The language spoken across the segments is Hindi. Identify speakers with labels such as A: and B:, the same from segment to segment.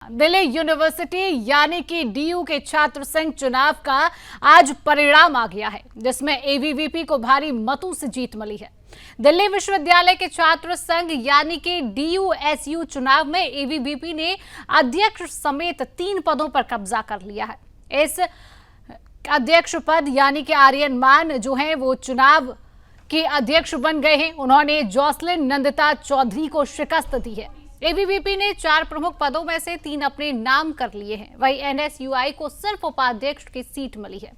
A: दिल्ली यूनिवर्सिटी यानी कि डीयू के छात्र संघ चुनाव का आज परिणाम आ गया है, जिसमें एबीवीपी को भारी मतों से जीत मिली है। दिल्ली विश्वविद्यालय के छात्र संघ यानी कि डीयूएसयू चुनाव में एबीवीपी ने अध्यक्ष समेत 3 पदों पर कब्जा कर लिया है। इस अध्यक्ष पद यानी कि आर्यन मान जो हैं वो चुनाव के अध्यक्ष बन गए हैं। उन्होंने जॉसलिन नंदिता चौधरी को शिकस्त दी है। एबीवीपी ने 4 प्रमुख पदों में से 3 अपने नाम कर लिए हैं। वहीं एनएसयूआई को सिर्फ उपाध्यक्ष की सीट मिली है।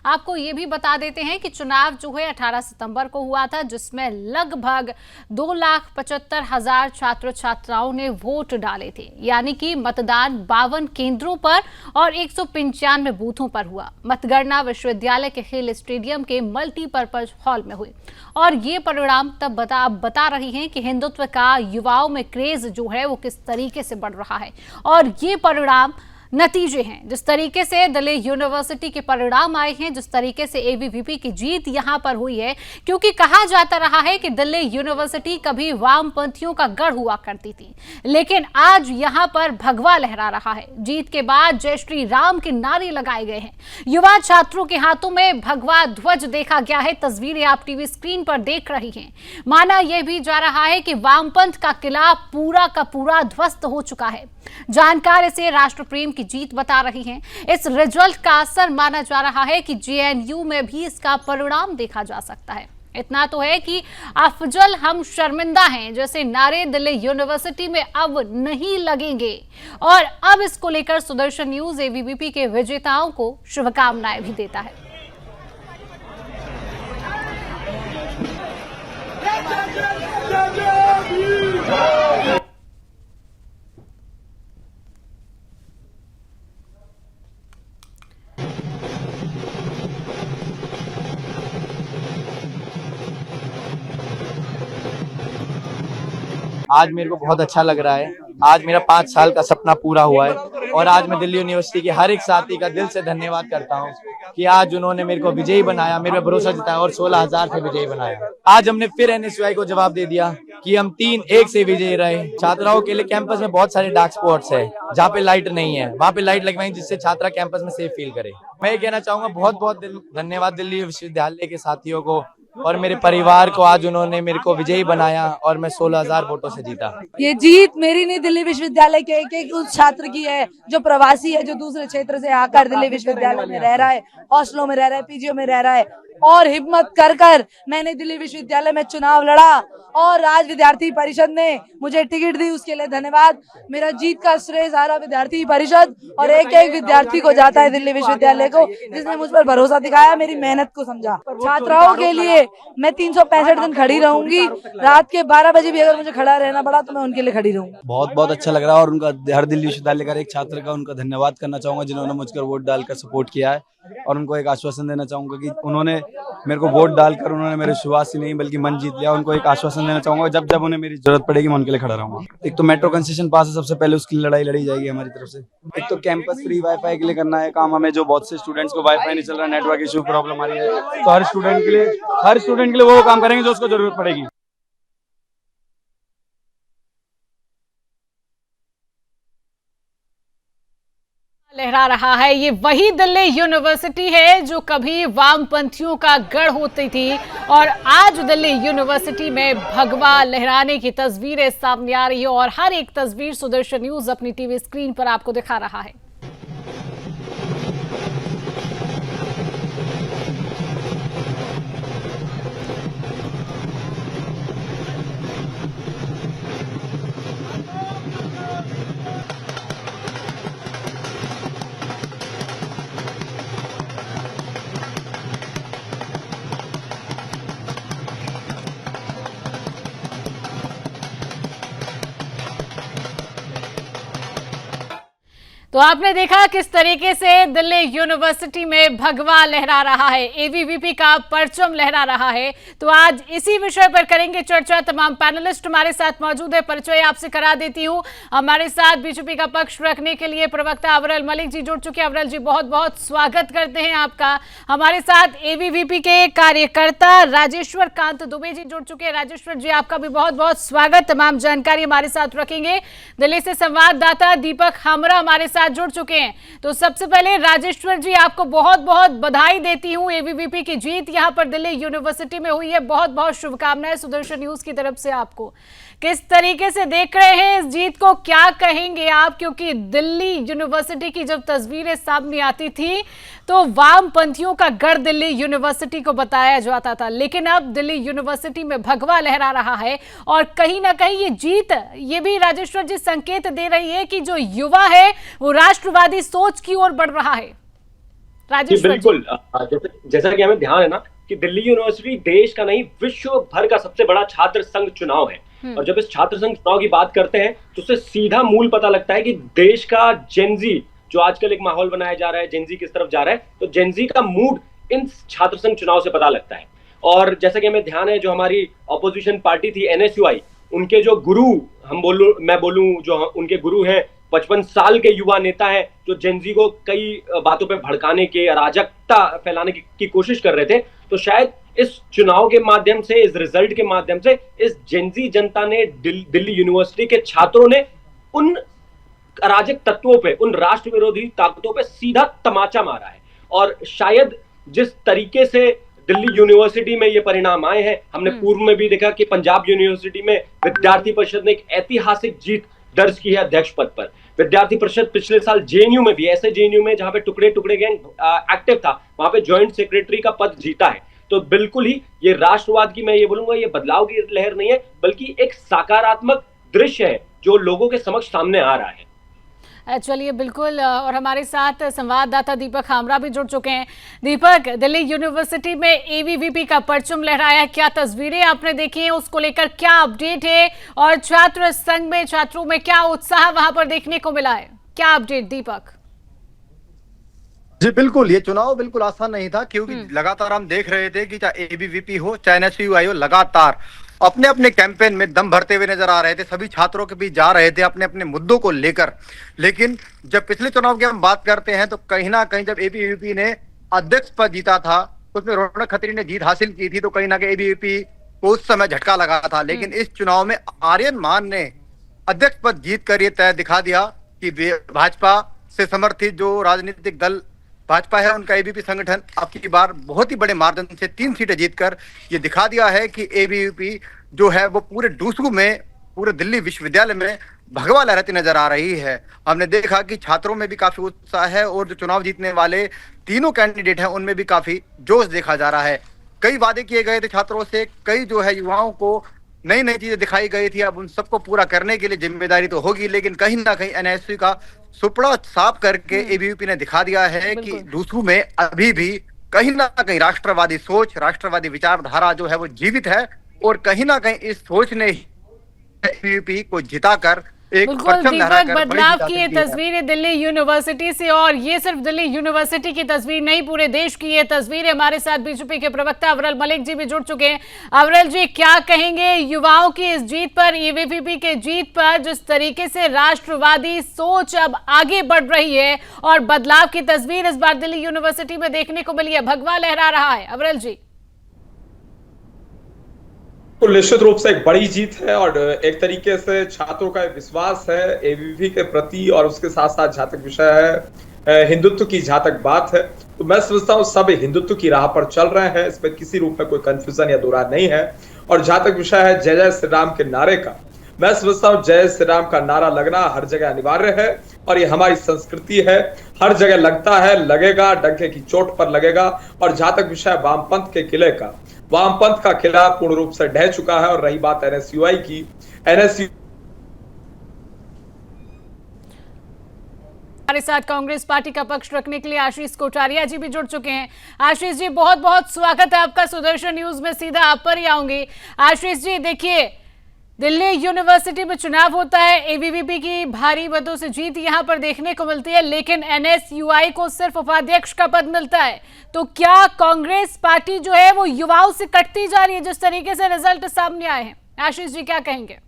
A: आपको ये भी बता देते हैं कि चुनाव जो है 18 सितंबर को हुआ था, जिसमें लगभग 2,75,000 छात्र छात्राओं ने वोट डाले थे। यानी कि मतदान 52 केंद्रों पर और 195 बूथों पर हुआ। मतगणना विश्वविद्यालय के खेल स्टेडियम के मल्टीपर्पज हॉल में हुई और ये परिणाम तब बता रही हैं कि हिंदुत्व का युवाओं में क्रेज जो है वो किस तरीके से बढ़ रहा है। और ये परिणाम नतीजे हैं, जिस तरीके से दिल्ली यूनिवर्सिटी के परिणाम आए हैं, जिस तरीके से एबीवीपी की जीत यहां पर हुई है। क्योंकि कहा जाता रहा है कि दिल्ली यूनिवर्सिटी कभी वामपंथियों का गढ़ हुआ करती थी, लेकिन आज यहां पर भगवा लहरा रहा है। जीत के बाद जय श्री राम के नारे लगाए गए हैं। युवा छात्रों के हाथों में भगवा ध्वज देखा गया है। तस्वीरें आप टीवी स्क्रीन पर देख रही हैं। माना यह भी जा रहा है कि वामपंथ का किला पूरा का पूरा ध्वस्त हो चुका है। जानकार इसे राष्ट्र प्रेम की जीत बता रही हैं। इस रिजल्ट का असर माना जा रहा है कि जेएनयू में भी इसका परिणाम देखा जा सकता है। इतना तो है कि अफजल हम शर्मिंदा हैं जैसे नारे दिल्ली यूनिवर्सिटी में अब नहीं लगेंगे। और अब इसको लेकर सुदर्शन न्यूज एबीवीपी के विजेताओं को शुभकामनाएं भी देता है।
B: आज मेरे को बहुत अच्छा लग रहा है। आज मेरा 5 साल का सपना पूरा हुआ है और आज मैं दिल्ली यूनिवर्सिटी के हर एक साथी का दिल से धन्यवाद करता हूँ कि आज उन्होंने मेरे को विजयी बनाया, मेरे पे भरोसा जताया और 16,000 से विजयी बनाया। आज हमने फिर एनएसयूआई को जवाब दे दिया कि हम 3-1 से विजयी रहे। छात्राओं के लिए कैंपस में बहुत सारे डार्क स्पॉट्स है, जहाँ पे लाइट नहीं है, वहाँ पे लाइट लगवाई जिससे छात्रा कैंपस में सेफ फील करे। मैं ये कहना चाहूंगा बहुत बहुत धन्यवाद दिल्ली विश्वविद्यालय के साथियों को और मेरे परिवार को। आज उन्होंने मेरे को विजयी बनाया और मैं 16,000 वोटों से जीता।
C: ये जीत मेरी नहीं, दिल्ली विश्वविद्यालय के एक उस छात्र की है जो प्रवासी है, जो दूसरे क्षेत्र से आकर दिल्ली विश्वविद्यालय में रह रहा है, हॉस्टलों में रह रहा है, पीजीओ में रह रहा है और हिम्मत कर मैंने दिल्ली विश्वविद्यालय में चुनाव लड़ा और राज्य विद्यार्थी परिषद ने मुझे टिकट दी, उसके लिए धन्यवाद। मेरा जीत का श्रेय सारा विद्यार्थी परिषद और एक एक विद्यार्थी को जाता है दिल्ली विश्वविद्यालय को, जिसने मुझ पर भरोसा दिखाया, मेरी मेहनत को समझा। छात्राओं के लिए मैं 365 दिन खड़ी रहूंगी। रात के 12 बजे भी अगर मुझे खड़ा रहना पड़ा तो मैं उनके लिए खड़ी रहूंगी।
D: बहुत बहुत अच्छा लग रहा है और उनका हर दिल्ली विश्वविद्यालय का एक छात्र का उनका धन्यवाद करना चाहूंगा जिन्होंने मुझकर वोट डालकर सपोर्ट किया है। और उनको एक आश्वासन देना चाहूंगा कि उन्होंने मेरे को वोट डालकर उन्होंने मेरे विश्वास ही नहीं बल्कि मन जीत लिया। उनको एक आश्वासन देना चाहूंगा जब जब उन्हें मेरी जरूरत पड़ेगी मैं उनके लिए खड़ा रहूंगा। एक तो मेट्रो कंसेशन पास है, सबसे पहले उसकी लड़ाई लड़ी जाएगी हमारी तरफ से। एक तो कैंपस फ्री वाईफाई के लिए करना है काम हमें, जो बहुत से स्टूडेंट्स को वाईफाई नहीं चल रहा, नेटवर्क इशू प्रॉब्लम आ रही है, तो हर स्टूडेंट के लिए वो काम करेंगे जो उसको जरूरत पड़ेगी।
A: लहरा रहा है ये वही दिल्ली यूनिवर्सिटी है जो कभी वामपंथियों का गढ़ होती थी और आज दिल्ली यूनिवर्सिटी में भगवा लहराने की तस्वीरें सामने आ रही है और हर एक तस्वीर सुदर्शन न्यूज अपनी टीवी स्क्रीन पर आपको दिखा रहा है। तो आपने देखा किस तरीके से दिल्ली यूनिवर्सिटी में भगवा लहरा रहा है, एबीवीपी का परचम लहरा रहा है। तो आज इसी विषय पर करेंगे चर्चा। तमाम पैनलिस्ट हमारे साथ मौजूद है। परिचय आपसे करा देती हूं। हमारे साथ बीजेपी का पक्ष रखने के लिए प्रवक्ता अवरल मलिक जी जुड़ चुके हैं। अवरल जी, बहुत बहुत स्वागत करते हैं आपका। हमारे साथ एबीवीपी के कार्यकर्ता राजेश्वर कांत दुबे जी जुड़ चुके हैं। राजेश्वर जी, आपका भी बहुत बहुत स्वागत। तमाम जानकारी हमारे साथ रखेंगे। दिल्ली से संवाददाता दीपक हामरा हमारे साथ जुड़ चुके हैं। तो सबसे पहले राजेश्वर जी, आपको बहुत बहुत बधाई देती हूं। एबीवीपी की जीत यहां पर दिल्ली यूनिवर्सिटी में हुई है। बहुत बहुत शुभकामनाएं सुदर्शन न्यूज की तरफ से आपको। किस तरीके से देख रहे हैं इस जीत को, क्या कहेंगे आप? क्योंकि दिल्ली यूनिवर्सिटी की जब तस्वीरें सामने आती थी तो वामपंथियों का गढ़ दिल्ली यूनिवर्सिटी को बताया जाता था, लेकिन अब दिल्ली यूनिवर्सिटी में भगवा लहरा रहा है। और कहीं ना कहीं ये जीत ये भी राजेश्वर जी संकेत दे रही है कि जो युवा है वो राष्ट्रवादी सोच की ओर बढ़ रहा है। राजेश्वर
E: बिल्कुल, जैसा कि हमें ध्यान है ना कि दिल्ली यूनिवर्सिटी देश का नहीं विश्व भर का सबसे बड़ा छात्र संघ चुनाव है। और जब इस छात्र संघ चुनाव की बात करते हैं तो उससे सीधा मूल पता लगता है कि देश का जेनजी, जो आजकल एक माहौल बनाया जा रहा है, जेनजी किस तरफ जा रहा है, तो जेनजी का मूड इन छात्र संघ चुनाव से पता लगता है। और जैसा कि हमें ध्यान है, जो हमारी ऑपोजिशन पार्टी थी एनएसयूआई, उनके जो गुरु मैं बोलूं जो उनके गुरु हैं, 55 साल के युवा नेता हैं जो जेनजी को कई बातों पे भड़काने के, अराजकता फैलाने की कोशिश कर रहे थे। तो शायद इस चुनाव के माध्यम से, इस रिजल्ट के माध्यम से इस जेनजी जनता ने, दिल्ली यूनिवर्सिटी के छात्रों ने उन अराजक तत्वों पे, उन राष्ट्र विरोधी ताकतों पे सीधा तमाचा मारा है। और शायद जिस तरीके से दिल्ली यूनिवर्सिटी में ये परिणाम आए हैं, हमने पूर्व में भी देखा कि पंजाब यूनिवर्सिटी में विद्यार्थी परिषद ने एक ऐतिहासिक जीत दर्ज की है अध्यक्ष पद पर। विद्यार्थी परिषद पिछले साल जेएनयू में भी, ऐसे जेएनयू में जहां पे टुकड़े टुकड़े गैंग एक्टिव था, वहां पे ज्वाइंट सेक्रेटरी का पद जीता है। तो बिल्कुल ही ये राष्ट्रवाद की, मैं ये बोलूंगा, ये बदलाव की लहर नहीं है, बल्कि एक सकारात्मक दृश्य है जो लोगों के समक्ष सामने आ रहा है।
A: चलिए, बिल्कुल। और हमारे साथ संवाददाता दीपक हामरा भी जुड़ चुके हैं। दीपक, दिल्ली यूनिवर्सिटी में एबीवीपी का परचम लहराया, क्या तस्वीरें आपने देखी हैं, उसको लेकर क्या अपडेट है? और छात्र संघ में, छात्रों में क्या उत्साह वहां पर देखने को मिला है? क्या अपडेट दीपक?
F: जी बिल्कुल, ये चुनाव बिल्कुल आसान नहीं था, क्योंकि लगातार हम देख रहे थे कि चाहे एबीवीपी हो चाहे एनएसयूआई हो, लगातार अपने अपने कैंपेन में दम भरते हुए नजर आ रहे थे। सभी छात्रों के बीच जा रहे थे अपने अपने मुद्दों को लेकर। लेकिन जब पिछले चुनाव की हम बात करते हैं तो कहीं ना कहीं जब एबीवीपी ने अध्यक्ष पद जीता था, उसमें रौनक खत्री ने जीत हासिल की थी, तो कहीं ना कहीं एबीवीपी को उस समय झटका लगा था। लेकिन इस चुनाव में आर्यन मान ने अध्यक्ष पद जीत कर ये तय दिखा दिया कि भाजपा से समर्थित जो राजनीतिक दल भाजपा है, उनका एबीवीपी संगठन अब की बार बहुत ही बड़े मार्जिन से 3 सीटें जीतकर ये दिखा दिया है कि एबीवीपी जो है वो पूरे डूसू में, पूरे दिल्ली विश्वविद्यालय में भगवा लहराती नजर आ रही है। हमने देखा कि छात्रों में भी काफी उत्साह है और जो चुनाव जीतने वाले तीनों कैंडिडेट हैं उनमें भी काफी जोश देखा जा रहा है। कई वादे किए गए थे छात्रों से, कई जो है युवाओं को नई नई चीजें दिखाई गई थी। अब उन सबको पूरा करने के लिए जिम्मेदारी तो होगी, लेकिन कहीं ना कहीं एनएसयू का सुपड़ा साफ करके एबीवीपी ने दिखा दिया है कि डूसू में अभी भी कहीं ना कहीं राष्ट्रवादी सोच, राष्ट्रवादी विचारधारा जो है वो जीवित है। और कहीं ना कहीं इस सोच ने एबीवीपी को जिताकर एक परचम लहराकर
A: बदलाव की ये तस्वीर है दिल्ली यूनिवर्सिटी से। और ये सिर्फ दिल्ली यूनिवर्सिटी की तस्वीर नहीं, पूरे देश की ये तस्वीर है। हमारे साथ बीजेपी के प्रवक्ता अवरल मलिक जी भी जुड़ चुके हैं। अवरल जी, क्या कहेंगे युवाओं की इस जीत पर, एबीवीपी के जीत पर, जिस तरीके से राष्ट्रवादी सोच अब आगे बढ़ रही है और बदलाव की तस्वीर इस बार दिल्ली यूनिवर्सिटी में देखने को मिली है, भगवा लहरा रहा है? अवरल जी।
G: तो निश्चित रूप से एक बड़ी जीत है और एक तरीके से छात्रों का विश्वास है एबीवीपी के प्रति, और उसके साथ साथ जातक विषय है, हिंदुत्व की जातक बात है। तो मैं समझता हूँ सब हिंदुत्व की राह पर चल रहे हैं, इसमें किसी रूप में कोई कंफ्यूजन या दुरार नहीं है। और जातक विषय है जय जय श्री राम के नारे का, मैं समझता हूँ जय श्री राम का नारा लगना हर जगह अनिवार्य है और ये हमारी संस्कृति है। हर जगह लगता है, लगेगा, डंके की चोट पर लगेगा। और जातक विषय वामपंथ के किले का, वामपंथ का किला पूर्ण रूप से ढह चुका है। और रही बात एनएसयूआई की, एनएसयू
A: हमारे साथ कांग्रेस पार्टी का पक्ष रखने के लिए आशीष कोठारिया जी भी जुड़ चुके हैं। आशीष जी, बहुत बहुत स्वागत है आपका सुदर्शन न्यूज में। सीधा आप पर ही आऊंगी। आशीष जी, देखिए दिल्ली यूनिवर्सिटी में चुनाव होता है, एबीवीपी की भारी मतों से जीत यहां पर देखने को मिलती है, लेकिन एनएसयूआई को सिर्फ उपाध्यक्ष का पद मिलता है। तो क्या कांग्रेस पार्टी जो है वो युवाओं से कटती जा रही है जिस तरीके से रिजल्ट सामने आए हैं? आशीष जी क्या कहेंगे?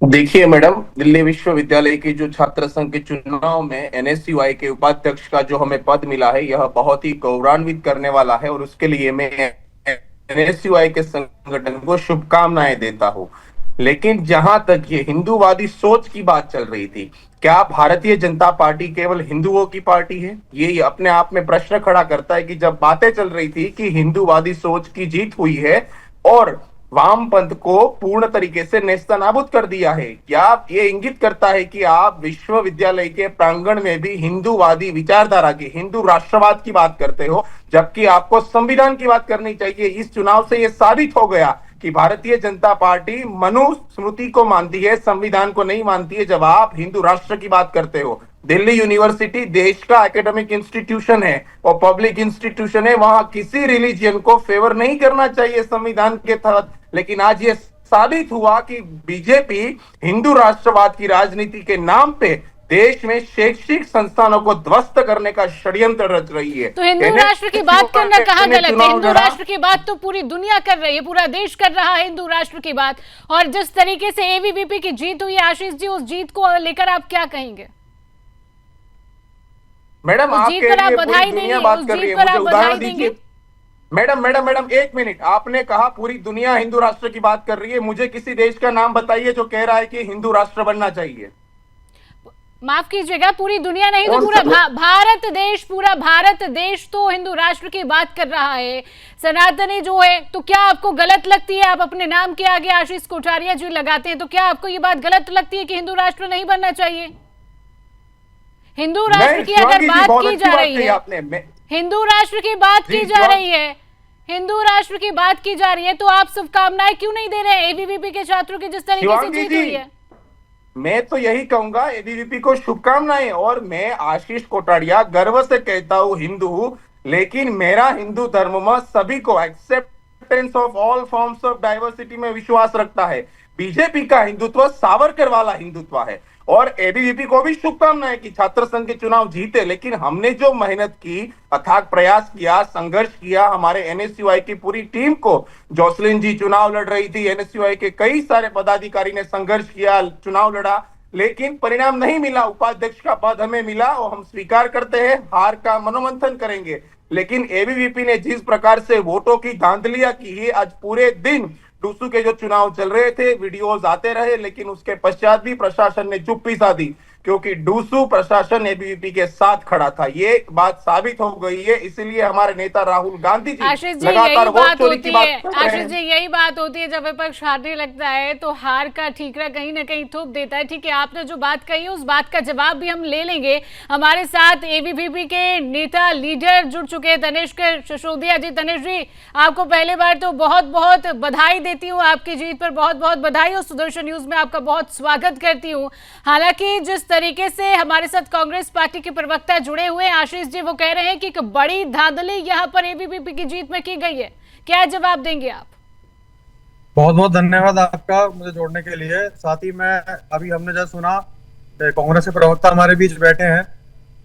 H: देखिए मैडम, दिल्ली विश्वविद्यालय की जो छात्र संघ के चुनाव में एनएसयूआई के उपाध्यक्ष का जो हमें पद मिला है, यह बहुत ही गौरवान्वित करने वाला है और उसके लिए मैं एनएसयूआई के संगठन को शुभकामनाएं देता हूं। लेकिन जहां तक ये हिंदूवादी सोच की बात चल रही थी, क्या भारतीय जनता पार्टी केवल हिंदुओं की पार्टी है? ये अपने आप में प्रश्न खड़ा करता है कि जब बातें चल रही थी कि हिंदूवादी सोच की जीत हुई है और वामपंथ को पूर्ण तरीके से नेस्तनाबूद कर दिया है, क्या ये इंगित करता है कि आप विश्वविद्यालय के प्रांगण में भी हिंदूवादी विचारधारा की, हिंदू राष्ट्रवाद की बात करते हो, जबकि आपको संविधान की बात करनी चाहिए? इस चुनाव से ये साबित हो गया कि भारतीय जनता पार्टी मनुस्मृति को मानती है, संविधान को नहीं मानती है जब आप हिंदू राष्ट्र की बात करते हो। दिल्ली यूनिवर्सिटी देश का एकेडमिक इंस्टीट्यूशन है और पब्लिक इंस्टीट्यूशन है, वहां किसी रिलीजियन को फेवर नहीं करना चाहिए संविधान के तहत। लेकिन आज ये साबित हुआ कि बीजेपी हिंदू राष्ट्रवाद की राजनीति के नाम पे देश में शैक्षिक संस्थानों को ध्वस्त करने का षड्यंत्र रच रही है।
A: तो हिंदू राष्ट्र की बात करना कहाँ गलत है? हिंदू राष्ट्र की बात तो पूरी दुनिया कर रही है, पूरा देश कर रहा है हिंदू राष्ट्र की बात। और जिस तरीके से एबीवीपी की जीत हुई आशीष जी, उस जीत को लेकर आप क्या कहेंगे?
H: मैडम, आप
A: बधाई देंगे,
H: बात कर रही है, मुझे उदाहरण दीजिए। मैडम एक मिनट, आपने कहा पूरी दुनिया हिंदू राष्ट्र की बात कर रही है, मुझे किसी देश का नाम बताइए जो कह रहा है कि हिंदू राष्ट्र बनना चाहिए।
A: माफ कीजिएगा, पूरी दुनिया नहीं तो पूरा भारत देश, पूरा भारत देश तो हिंदू राष्ट्र की बात कर रहा है, सनातनी जो है। तो क्या आपको गलत लगती है, आप अपने नाम के आगे आशीष कोठारिया जी लगाते हैं, तो क्या आपको ये बात गलत लगती है कि हिंदू राष्ट्र नहीं बनना चाहिए? हिंदू राष्ट्र की अगर बात की जा रही है, हिंदू राष्ट्र की बात की जा रही है, हिंदू राष्ट्र की बात की जा रही है, तो आप शुभकामनाएं क्यों नहीं दे रहे हैं एबीवीपी के छात्रों की जिस तरीके से जीत हुई है?
H: मैं तो यही कहूंगा, एबीवीपी को शुभकामनाएं। और मैं आशीष कोठारिया गर्व से कहता हूं हिंदू हूं, लेकिन मेरा हिंदू धर्म में सभी को acceptance of all forms of diversity में विश्वास रखता है। बीजेपी का हिंदुत्व सावरकर वाला हिंदुत्व है। और एबीवीपी को भी शुभकामनाएं कि छात्र संघ के चुनाव जीते, लेकिन हमने जो मेहनत की, अथाक प्रयास किया, संघर्ष किया, हमारे एनएसयूआई की पूरी टीम को, जोसलिन जी चुनाव लड़ रही थी, एनएसयूआई के कई सारे पदाधिकारी ने संघर्ष किया, चुनाव लड़ा, लेकिन परिणाम नहीं मिला। उपाध्यक्ष का पद हमें मिला और हम स्वीकार करते हैं, हार का मनोमंथन करेंगे। लेकिन एबीवीपी ने जिस प्रकार से वोटों की धांधलियां की है, आज पूरे दिन डूसू के जो चुनाव चल रहे थे वीडियोस आते रहे, लेकिन उसके पश्चात भी प्रशासन ने चुप्पी साधी, क्योंकि डूसू प्रशासन एबीवीपी के साथ खड़ा था। ये बात साबित हो गई है, इसलिए हमारे नेता राहुल गांधी जी लगातार वोट चोरी की बात कर रहे हैं।
A: आशीष जी, यही बात होती है जब विपक्ष हारने लगता है तो हार का ठीकरा कहीं ना कहीं थोप देता है। ठीक है, आपने जो बात कही है उस बात का जवाब भी हम ले लेंगे। हमारे साथ एबीवीपी के नेता लीडर जुड़ चुके हैं, तनिष्क सिसोदिया जी। तनिष्क जी, आपको पहले बार तो बहुत बहुत बधाई देती हूँ, आपकी जीत पर बहुत बहुत बधाई, और सुदर्शन न्यूज में आपका बहुत स्वागत करती हूँ। हालांकि जिस तरीके से हमारे साथ कांग्रेस पार्टी के प्रवक्ता जुड़े हुए हैं आशीष जी, वो कह रहे हैं कि एक बड़ी धांधली यहां पर एबीवीपी की जीत में की गई है, क्या जवाब देंगे आप?
I: बहुत बहुत धन्यवाद आपका मुझे जोड़ने के लिए। साथ ही मैं अभी हमने जब सुना कांग्रेस के प्रवक्ता हमारे बीच बैठे हैं,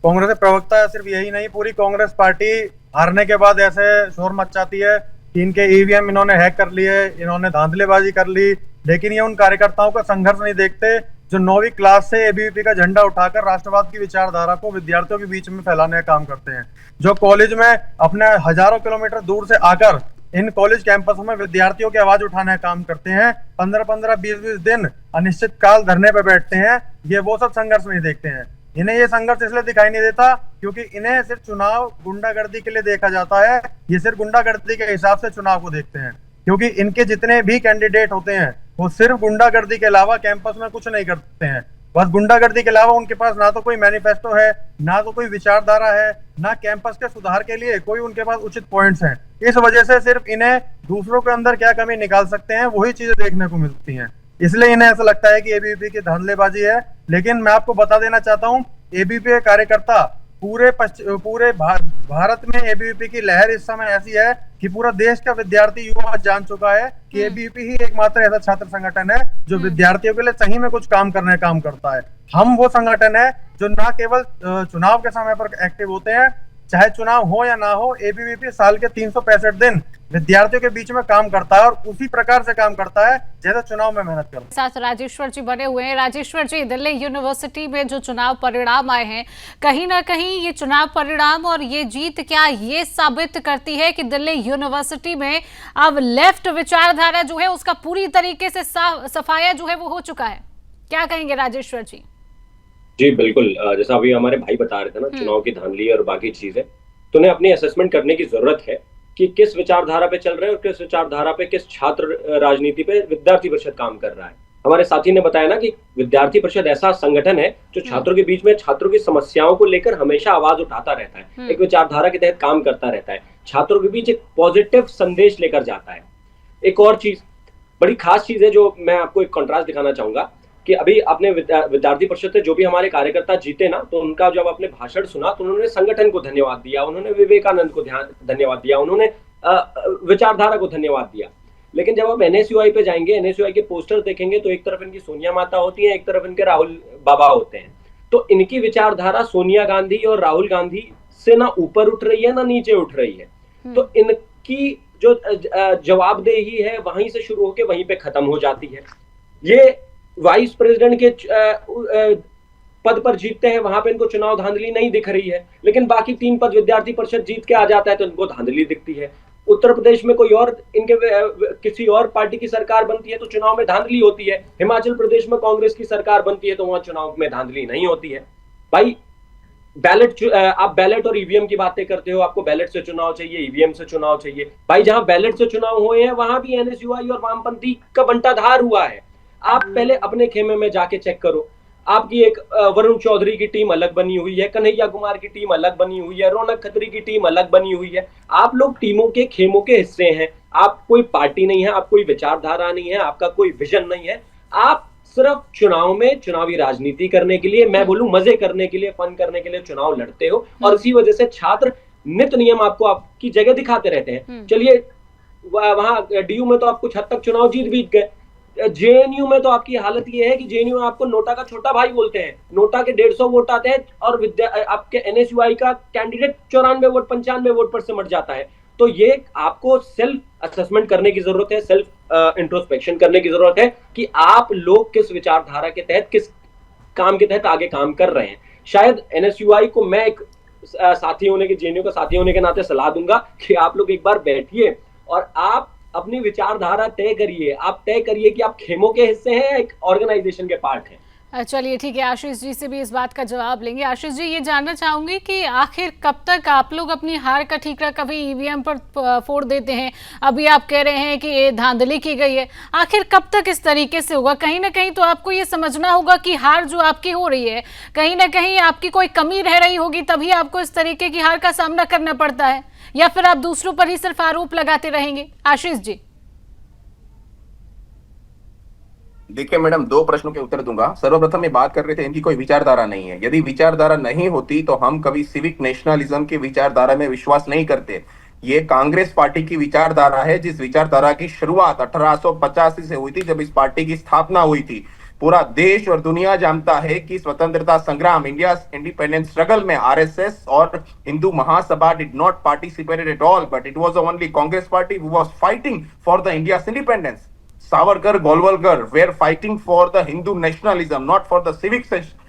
I: कांग्रेस के प्रवक्ता सिर्फ यही नहीं, पूरी कांग्रेस पार्टी हारने के बाद ऐसे शोर मचाती है कि इनके ईवीएम इन्होंने हैक कर लिए, इन्होंने धांधलेबाजी कर ली, लेकिन ये उन कार्यकर्ताओं का संघर्ष नहीं देखते जो 9वीं क्लास से एबीवीपी का झंडा उठाकर राष्ट्रवाद की विचारधारा को विद्यार्थियों के बीच में फैलाने का काम करते हैं, जो कॉलेज में अपने हजारों किलोमीटर दूर से आकर इन कॉलेज कैंपसों में विद्यार्थियों की आवाज उठाने का काम करते हैं, 15-15, 20-20 दिन अनिश्चित काल धरने पर बैठते हैं। ये वो सब संघर्ष नहीं देखते हैं। इन्हें ये संघर्ष इसलिए दिखाई नहीं देता क्योंकि इन्हें सिर्फ चुनाव गुंडागर्दी के लिए देखा जाता है। ये सिर्फ गुंडागर्दी के हिसाब से चुनाव को देखते हैं, क्योंकि इनके जितने भी कैंडिडेट होते हैं वो सिर्फ गुंडागर्दी के अलावा कैंपस में कुछ नहीं करते हैं। बस गुंडागर्दी के अलावा उनके पास ना तो कोई मैनिफेस्टो है, ना तो कोई विचारधारा है, ना कैंपस के सुधार के लिए कोई उनके पास उचित पॉइंट्स हैं। इस वजह से सिर्फ इन्हें दूसरों के अंदर क्या कमी निकाल सकते हैं वही चीजें देखने को मिलती हैं। इसलिए इन्हें ऐसा लगता है कि एबीवीपी की धांधलेबाजी है। लेकिन मैं आपको बता देना चाहता हूँ, एबीवीपी के कार्यकर्ता पूरे भारत में एबीवीपी की लहर इस समय ऐसी है कि पूरा देश का विद्यार्थी युवा जान चुका है कि एबीवीपी ही एकमात्र ऐसा छात्र संगठन है जो विद्यार्थियों के लिए सही में कुछ काम करने का काम करता है। हम वो संगठन है जो ना केवल चुनाव के समय पर एक्टिव होते हैं, चाहे चुनाव हो या ना हो, एबीवीपी साल के 365 दिन विद्यार्थियों के बीच में काम करता है और उसी प्रकार से काम करता है जैसे चुनाव में मेहनत करता है।
A: साथ राजेश्वर जी बने हुए हैं। राजेश्वर जी, दिल्ली यूनिवर्सिटी में जो चुनाव परिणाम आए हैं, कहीं ना कहीं ये चुनाव परिणाम और ये जीत क्या ये साबित करती है कि दिल्ली यूनिवर्सिटी में अब लेफ्ट विचारधारा जो है उसका पूरी तरीके से सफाया जो है वो हो चुका है? क्या कहेंगे राजेश्वर जी?
E: जी बिल्कुल, जैसा अभी हमारे भाई बता रहे थे ना, चुनाव की धांधली और बाकी चीजें, तो उन्हें अपनी असेसमेंट करने की जरूरत है कि किस विचारधारा पे चल रहे हैं और किस विचारधारा पे, किस छात्र राजनीति पे विद्यार्थी परिषद काम कर रहा है। हमारे साथी ने बताया ना कि विद्यार्थी परिषद ऐसा संगठन है जो छात्रों के बीच में छात्रों की समस्याओं को लेकर हमेशा आवाज उठाता रहता है, एक विचारधारा के तहत काम करता रहता है, छात्रों के बीच एक पॉजिटिव संदेश लेकर जाता है। एक और चीज, बड़ी खास चीज है जो मैं आपको एक कॉन्ट्रास्ट दिखाना चाहूंगा कि अभी अपने विद्यार्थी परिषद से जो भी हमारे कार्यकर्ता जीते ना, तो उनका जब आपने भाषण सुना तो उन्होंने संगठन को धन्यवाद दिया, उन्होंने विवेकानंद को धन्यवाद दिया, उन्होंने विचारधारा को धन्यवाद दिया। लेकिन जब आप एनएसयूआई पे जाएंगे, एनएसयूआई के पोस्टर देखेंगे तो एक तरफ इनकी सोनिया माता होती है, एक तरफ इनके राहुल बाबा होते हैं। तो इनकी विचारधारा सोनिया गांधी और राहुल गांधी से ना ऊपर उठ रही है ना नीचे उठ रही है। तो इनकी जो जवाबदेही है वहीं से शुरू होकर वहीं पे खत्म हो जाती है। ये वाइस प्रेसिडेंट के पद पर जीतते हैं, वहां पे इनको चुनाव धांधली नहीं दिख रही है, लेकिन बाकी 3 पद विद्यार्थी परिषद जीत के आ जाता है तो इनको धांधली दिखती है। उत्तर प्रदेश में कोई और इनके किसी और पार्टी की सरकार बनती है तो चुनाव में धांधली होती है। हिमाचल प्रदेश में कांग्रेस की सरकार बनती है तो वहां चुनाव में धांधली नहीं होती है। भाई आप बैलेट और ईवीएम की बातें करते हो, आपको बैलेट से चुनाव चाहिए, ईवीएम से चुनाव चाहिए। भाई जहां बैलेट से चुनाव हुए हैं वहां भी एनएसयूआई और वामपंथी का बंटाधार हुआ है। आप पहले अपने खेमे में जाके चेक करो, आपकी एक वरुण चौधरी की टीम अलग बनी हुई है, कन्हैया कुमार की टीम अलग बनी हुई है, रौनक खत्री की टीम अलग बनी हुई है। आप लोग टीमों के खेमों के हिस्से हैं। आप कोई पार्टी नहीं है, आप कोई विचारधारा नहीं है, आपका कोई विजन नहीं है। आप सिर्फ चुनाव में चुनावी राजनीति करने के लिए, मैं बोलूं मजे करने के लिए, फन करने के लिए चुनाव लड़ते हो और इसी वजह से छात्र नित नियम आपको आपकी जगह दिखाते रहते हैं। चलिए वहां डीयू में तो आप कुछ हद तक चुनाव जीत गए, जेएनयू में तो आपकी हालत ये है कि जेएनयू में आपको नोटा का छोटा भाई बोलते हैं। नोटा के 150 वोट आते हैं और आपके एनएसयूआई का कैंडिडेट 94 वोट 95 वोट पर सिमट जाता है। तो ये आपको सेल्फ असेसमेंट करने की जरूरत है, सेल्फ इंट्रोस्पेक्शन करने की जरूरत है कि आप लोग किस विचारधारा के तहत, किस काम के तहत आगे काम कर रहे हैं। शायद एनएसयूआई को मैं एक साथी होने के, जेएनयू का साथी होने के नाते सलाह दूंगा कि आप लोग एक बार बैठिए और आप अपनी विचारधारा तय करिए। आप तय करिए कि आप खेमों के हिस्से हैं या एक ऑर्गेनाइजेशन के पार्ट हैं।
A: चलिए ठीक है, आशीष जी से भी इस बात का जवाब लेंगे। आशीष जी, ये जानना चाहूंगी कि आखिर कब तक आप लोग अपनी हार का ठीकरा, कभी ईवीएम पर फोड़ देते हैं, अभी आप कह रहे हैं कि ये धांधली की गई है, आखिर कब तक इस तरीके से होगा? कहीं ना कहीं तो आपको ये समझना होगा कि हार जो आपकी हो रही है, कहीं ना कहीं आपकी कोई कमी रह रही होगी, तभी आपको इस तरीके की हार का सामना करना पड़ता है, या फिर आप दूसरों पर ही सिर्फ आरोप लगाते रहेंगे? आशीष जी।
H: देखिए मैडम, 2 प्रश्नों के उत्तर दूंगा। सर्वप्रथम ये बात कर रहे थे इनकी कोई विचारधारा नहीं है। यदि विचारधारा नहीं होती तो हम कभी सिविक नेशनलिज्म की विचारधारा में विश्वास नहीं करते। ये कांग्रेस पार्टी की विचारधारा है, जिस विचारधारा की शुरुआत 1885 से हुई थी, जब इस पार्टी की स्थापना हुई थी। पूरा देश और दुनिया जानता है कि स्वतंत्रता संग्राम, इंडिया इंडिपेंडेंस स्ट्रगल में आरएसएस और Hindu Mahasabha did not participated at all, but it was only Congress party who was fighting for the India's independence. Savarkar, Golwalkar were fighting for the Hindu nationalism, not for the civic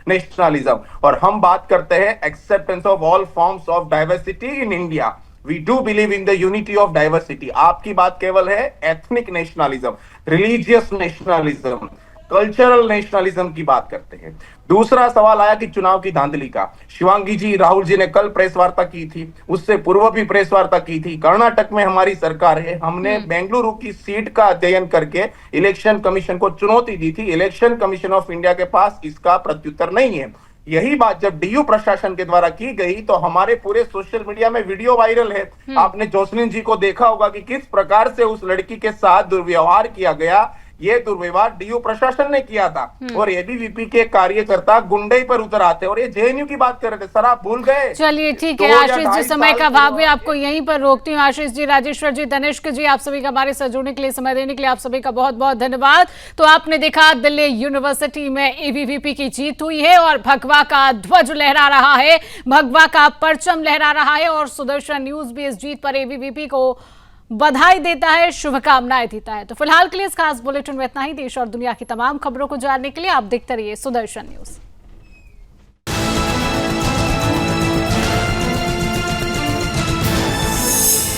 H: nationalism. और हम बात करते हैं acceptance of all forms of diversity in India. We do believe in the unity of diversity. आपकी बात केवल है ethnic nationalism, religious nationalism, cultural nationalism की बात करते हैं। दूसरा सवाल आया कि चुनाव की धांधली का। शिवांगी जी, राहुल जी ने कल प्रेस वार्ता की थी, उससे पूर्व भी प्रेस वार्ता की थी। कर्नाटक में हमारी सरकार है, हमने बेंगलुरु की सीट का अध्ययन करके इलेक्शन कमीशन को चुनौती दी थी। इलेक्शन कमीशन ऑफ इंडिया के पास इसका प्रत्युत्तर नहीं है। यही बात जब डीयू प्रशासन के द्वारा की गई तो हमारे पूरे सोशल मीडिया में वीडियो वायरल है। आपने जोसलिन जी को देखा होगा कि किस प्रकार से उस लड़की के साथ दुर्व्यवहार किया गया। ये दुर्व्यवहार डीयू प्रशासन ने किया था और एबीवीपी के कार्यकर्ता गुंडई पर उतर आते और ये जेएनयू की बात कर रहे थे। सर आप भूल गए।
A: चलिए ठीक है
H: 2 या
A: आशीष जी,
H: 2.5
A: समय का
H: साल
A: अभाव है, आपको यहीं पर रोकती हूँ। आशीष जी, राजेश्वर जी, तनिष्क जी, आप सभी का हमारे साथ जुड़ने के लिए, समय देने के लिए आप सभी का बहुत बहुत धन्यवाद। तो आपने देखा दिल्ली यूनिवर्सिटी में एबीवीपी की जीत हुई है और भगवा का ध्वज लहरा रहा है, भगवा का परचम लहरा रहा है और सुदर्शन न्यूज भी इस जीत पर एबीवीपी को बधाई देता है, शुभकामनाएं देता है। तो फिलहाल के लिए इस खास बुलेटिन में इतना ही। देश और दुनिया की तमाम खबरों को जानने के लिए आप देखते रहिए सुदर्शन न्यूज।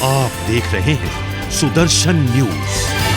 J: आप देख रहे हैं सुदर्शन न्यूज।